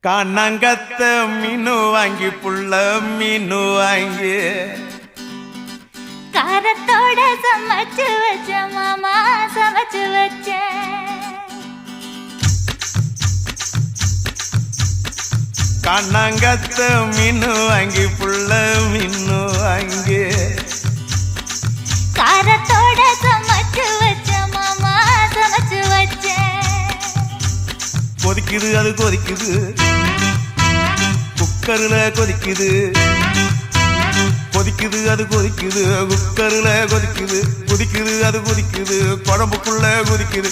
காணாங்கத்த மீனு வாங்கி புள்ள மீனு வாங்கி காரத்தோட சமைச்சு வச்ச மாமா சமைச்சு வச்ச காணாங்கத்த மீனு வாங்கி புள்ள மீனு வாங்கி காரத்தோட சமைச்சு வச்ச மாமா சமைச்சு வச்ச கொதிக்குது அது கொதிக்குது குக்கர்ல கொதிக்குது கொதிக்குது அது கொதிக்குது குக்கர்ல கொதிக்குது கொதிக்குது அது கொதிக்குது குழம்புக்குள்ள கொதிக்குது